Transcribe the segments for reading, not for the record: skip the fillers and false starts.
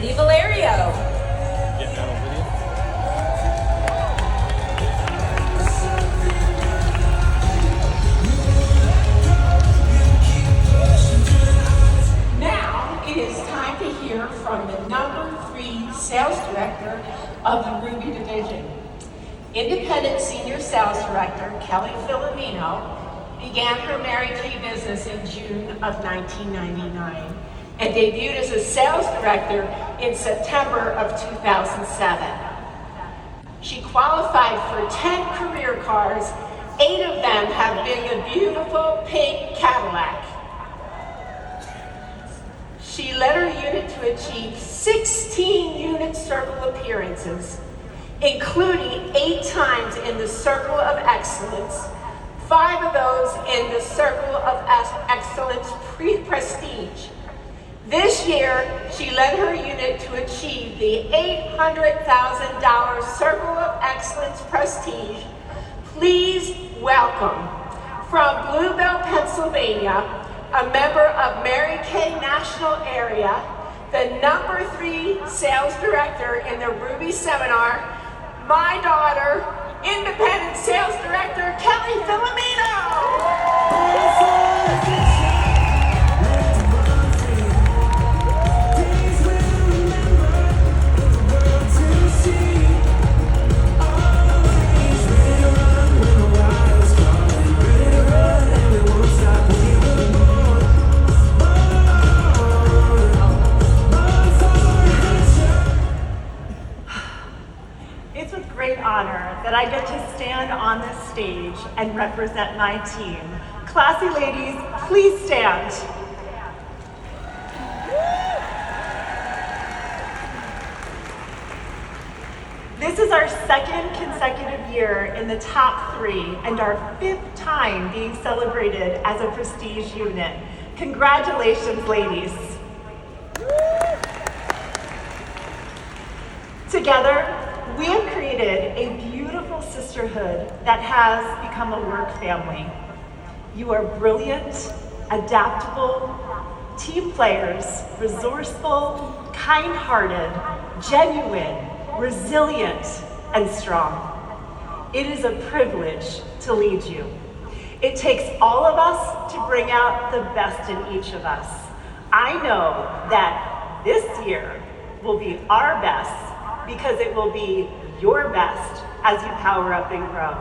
Sandy Valerio. Getting that on video? Now it is time to hear from the number 3 sales director of the Ruby division. Independent Senior Sales Director Kelly Filomeno began her Mary Kay business in June of 1999 and debuted as a sales director in September of 2007. She qualified for 10 career cars. 8 of them have been the beautiful pink Cadillac. She led her unit to achieve 16 unit circle appearances, including 8 times in the Circle of Excellence, 5 of those in the Circle of Excellence Prestige. This year, she led her unit to achieve the $800,000 Circle of Excellence Prestige. Please welcome, from Bluebell, Pennsylvania, a member of Mary Kay National Area, the number 3 sales director in the Ruby Seminar, my daughter, Independent Sales Director Kelly Filomeno. It's with great honor that I get to stand on this stage and represent my team. Classy ladies, please stand. This is our 2nd consecutive year in the top 3 and our 5th time being celebrated as a prestige unit. Congratulations, ladies. Together, we have created a beautiful sisterhood that has become a work family. You are brilliant, adaptable, team players, resourceful, kind-hearted, genuine, resilient, and strong. It is a privilege to lead you. It takes all of us to bring out the best in each of us. I know that this year will be our best because it will be your best as you power up and grow.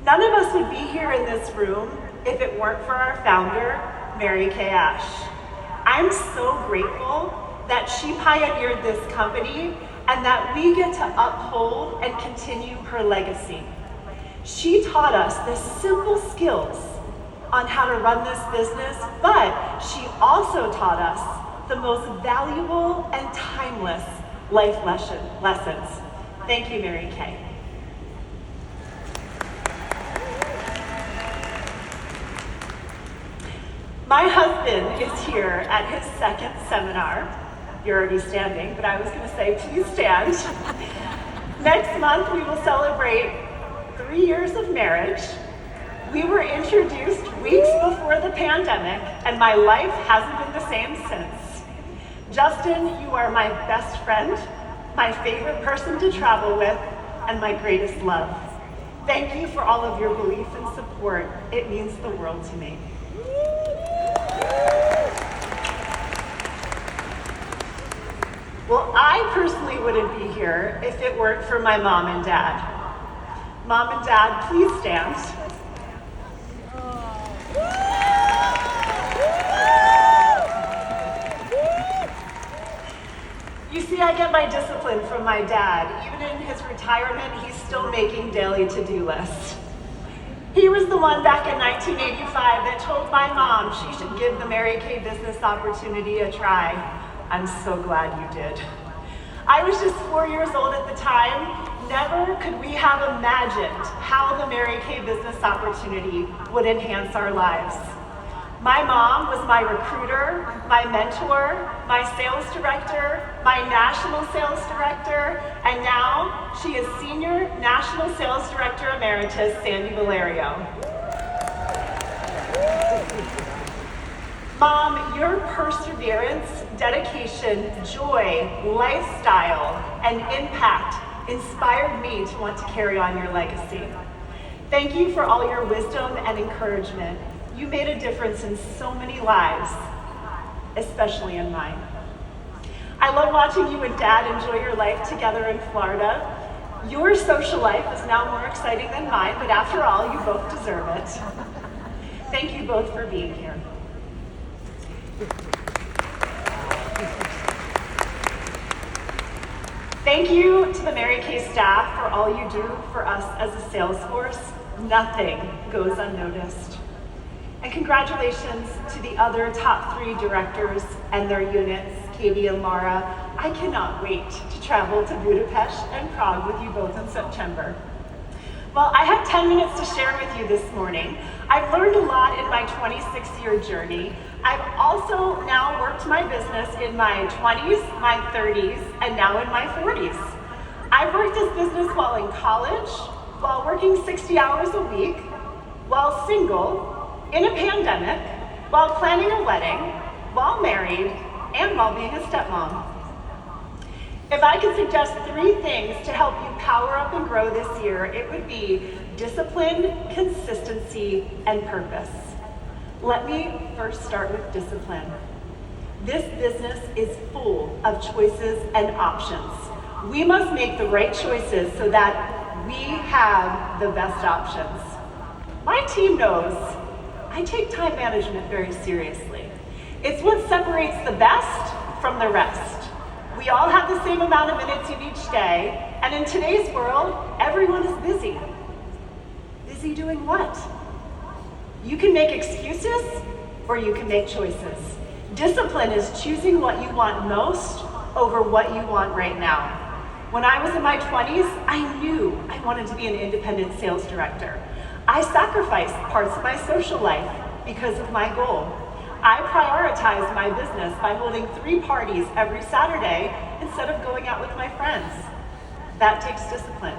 None of us would be here in this room if it weren't for our founder, Mary Kay Ash. I'm so grateful that she pioneered this company and that we get to uphold and continue her legacy. She taught us the simple skills on how to run this business, but she also taught us the most valuable and timeless life lessons. Thank you, Mary Kay. My husband is here at his 2nd seminar. You're already standing, but I was going to say, please stand. Next month, we will celebrate 3 years of marriage. We were introduced weeks before the pandemic, and my life hasn't been the same since. Justin, you are my best friend, my favorite person to travel with, and my greatest love. Thank you for all of your belief and support. It means the world to me. Well, I personally wouldn't be here if it weren't for my mom and dad. Mom and Dad, please stand. You see, I get my discipline from my dad. Even in his retirement, he's still making daily to-do lists. He was the one back in 1985 that told my mom she should give the Mary Kay business opportunity a try. I'm so glad you did. I was just 4 years old at the time. Never could we have imagined how the Mary Kay business opportunity would enhance our lives. My mom was my recruiter, my mentor, my sales director, my national sales director, and now she is Senior National Sales Director Emeritus, Sandy Valerio. Mom, your perseverance dedication, joy, lifestyle, and impact inspired me to want to carry on your legacy. Thank you for all your wisdom and encouragement. You made a difference in so many lives, especially in mine. I love watching you and Dad enjoy your life together in Florida. Your social life is now more exciting than mine, but after all, you both deserve it. Thank you both for being here. Thank you to the Mary Kay staff for all you do for us as a sales force. Nothing goes unnoticed. And congratulations to the other top 3 directors and their units, Katie and Laura. I cannot wait to travel to Budapest and Prague with you both in September. Well, I have 10 minutes to share with you this morning. I've learned a lot in my 26-year journey. I've also now worked my business in my 20s, my 30s, and now in my 40s. I've worked this business while in college, while working 60 hours a week, while single, in a pandemic, while planning a wedding, while married, and while being a stepmom. If I could suggest 3 things to help you power up and grow this year, it would be discipline, consistency, and purpose. Let me first start with discipline. This business is full of choices and options. We must make the right choices so that we have the best options. My team knows I take time management very seriously. It's what separates the best from the rest. We all have the same amount of minutes in each day, and in today's world, everyone is busy. Busy doing what? You can make excuses, or you can make choices. Discipline is choosing what you want most over what you want right now. When I was in my 20s, I knew I wanted to be an independent sales director. I sacrificed parts of my social life because of my goal. I prioritized my business by holding 3 parties every Saturday instead of going out with my friends. That takes discipline.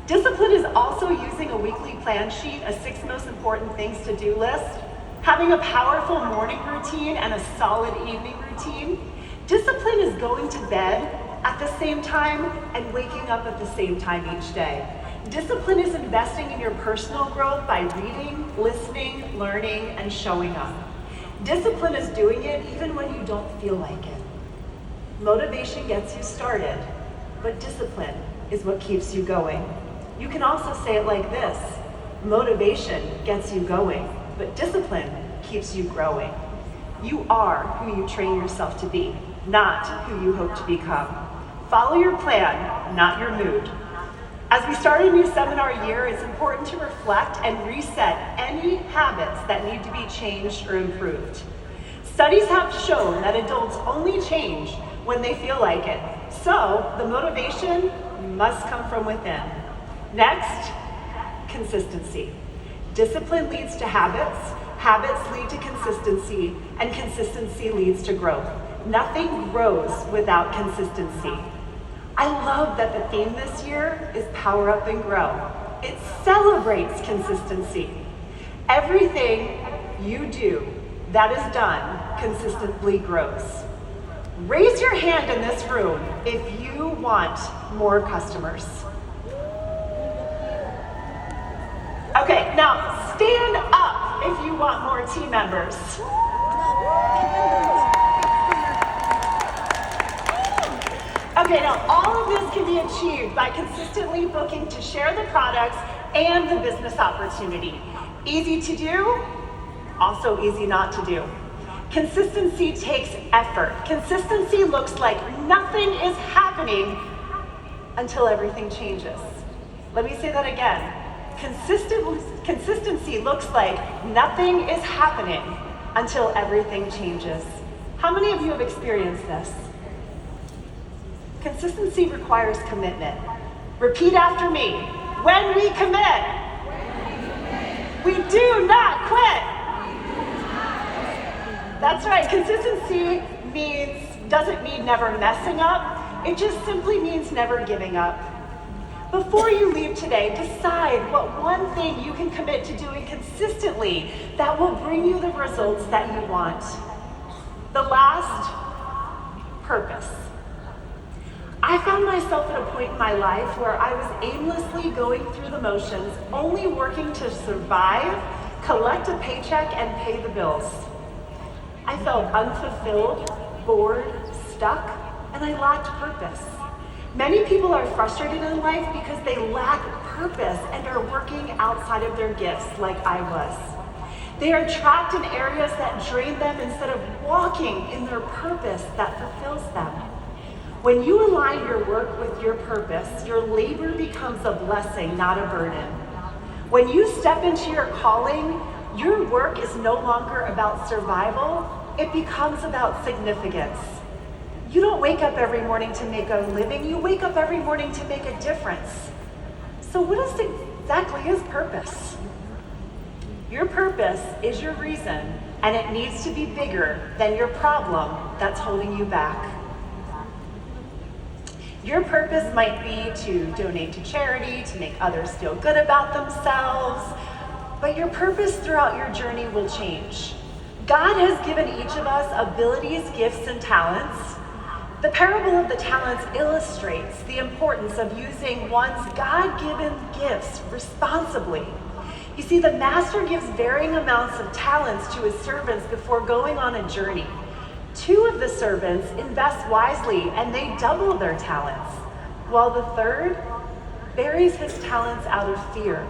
Discipline is also using a weekly plan sheet, a 6 most important things to do list, having a powerful morning routine and a solid evening routine. Discipline is going to bed at the same time and waking up at the same time each day. Discipline is investing in your personal growth by reading, listening, learning, and showing up. Discipline is doing it even when you don't feel like it. Motivation gets you started, but discipline is what keeps you going. You can also say it like this: motivation gets you going, but discipline keeps you growing. You are who you train yourself to be, not who you hope to become. Follow your plan, not your mood. As we start a new seminar year, it's important to reflect and reset any habits that need to be changed or improved. Studies have shown that adults only change when they feel like it. So the motivation must come from within. Next, consistency. Discipline leads to habits, habits lead to consistency, and consistency leads to growth. Nothing grows without consistency. I love that the theme this year is Power Up and Grow. It celebrates consistency. Everything you do that is done consistently grows. Raise your hand in this room if you want more customers. Okay, now stand up if you want more team members. Okay, now all of this can be achieved by consistently booking to share the products and the business opportunity. Easy to do, also easy not to do. Consistency takes effort. Consistency looks like nothing is happening until everything changes. Let me say that again. Consistency looks like nothing is happening until everything changes. How many of you have experienced this? Consistency requires commitment. Repeat after me. When we commit, we do not quit. That's right. Consistency doesn't mean never messing up. It just simply means never giving up. Before you leave today, decide what one thing you can commit to doing consistently that will bring you the results that you want. The last purpose. I found myself at a point in my life where I was aimlessly going through the motions, only working to survive, collect a paycheck, and pay the bills. I felt unfulfilled, bored, stuck, and I lacked purpose. Many people are frustrated in life because they lack purpose and are working outside of their gifts like I was. They are trapped in areas that drain them instead of walking in their purpose that fulfills them. When you align your work with your purpose, your labor becomes a blessing, not a burden. When you step into your calling, your work is no longer about survival, it becomes about significance. You don't wake up every morning to make a living, you wake up every morning to make a difference. So what exactly is purpose? Your purpose is your reason, and it needs to be bigger than your problem that's holding you back. Your purpose might be to donate to charity, to make others feel good about themselves, but your purpose throughout your journey will change. God has given each of us abilities, gifts, and talents. The parable of the talents illustrates the importance of using one's God-given gifts responsibly. You see, the master gives varying amounts of talents to his servants before going on a journey. 2 of the servants invest wisely and they double their talents, while the third buries his talents out of fear.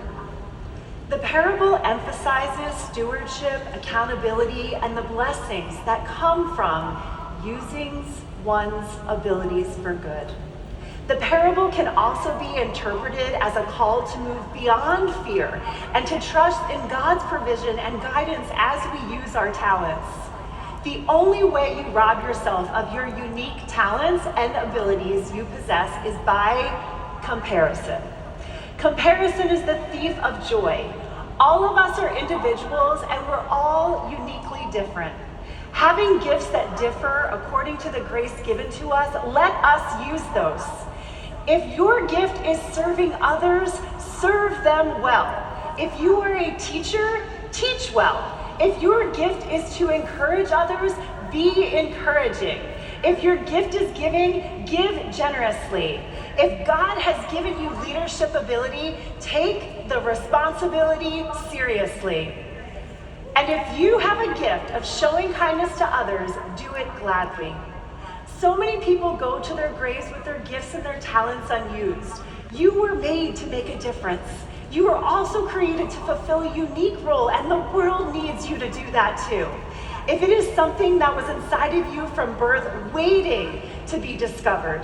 The parable emphasizes stewardship, accountability, and the blessings that come from using one's abilities for good. The parable can also be interpreted as a call to move beyond fear and to trust in God's provision and guidance as we use our talents. The only way you rob yourself of your unique talents and abilities you possess is by comparison. Comparison is the thief of joy. All of us are individuals and we're all uniquely different. Having gifts that differ according to the grace given to us, let us use those. If your gift is serving others, serve them well. If you are a teacher, teach well. If your gift is to encourage others, be encouraging. If your gift is giving, give generously. If God has given you leadership ability, take the responsibility seriously. And if you have a gift of showing kindness to others, do it gladly. So many people go to their graves with their gifts and their talents unused. You were made to make a difference. You were also created to fulfill a unique role, and the world needs you to do that too. If it is something that was inside of you from birth, waiting to be discovered,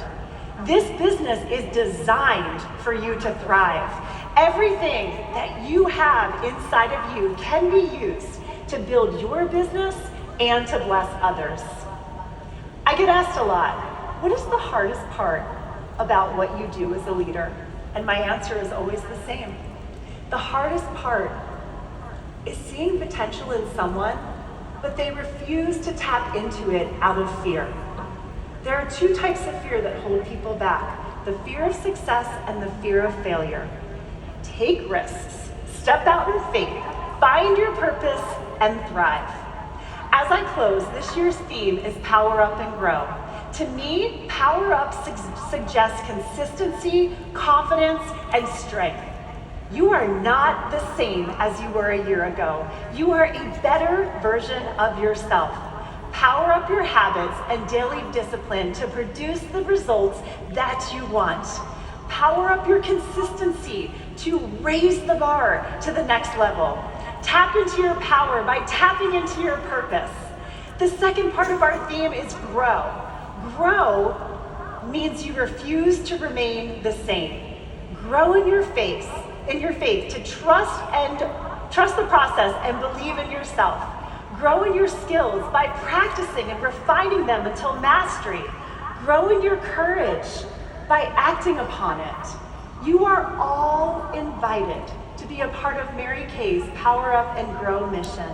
this business is designed for you to thrive. Everything that you have inside of you can be used to build your business and to bless others. I get asked a lot, what is the hardest part about what you do as a leader? And my answer is always the same. The hardest part is seeing potential in someone, but they refuse to tap into it out of fear. There are 2 types of fear that hold people back: the fear of success and the fear of failure. Take risks, step out in faith, find your purpose, and thrive. As I close, this year's theme is Power Up and Grow. To me, Power Up suggests consistency, confidence, and strength. You are not the same as you were a year ago. You are a better version of yourself. Power up your habits and daily discipline to produce the results that you want. Power up your consistency to raise the bar to the next level. Tap into your power by tapping into your purpose. The second part of our theme is grow. Grow means you refuse to remain the same. Grow in your faith to trust the process and believe in yourself. Grow in your skills by practicing and refining them until mastery. Grow in your courage by acting upon it. You are all invited to be a part of Mary Kay's Power Up and Grow mission.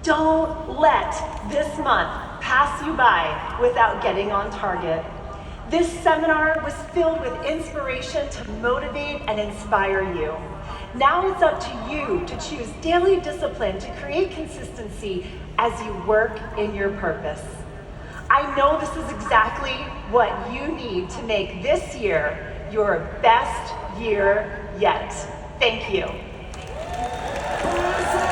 Don't let this month pass you by without getting on target. This seminar was filled with inspiration to motivate and inspire you. Now it's up to you to choose daily discipline to create consistency as you work in your purpose. I know this is exactly what you need to make this year your best year yet. Thank you.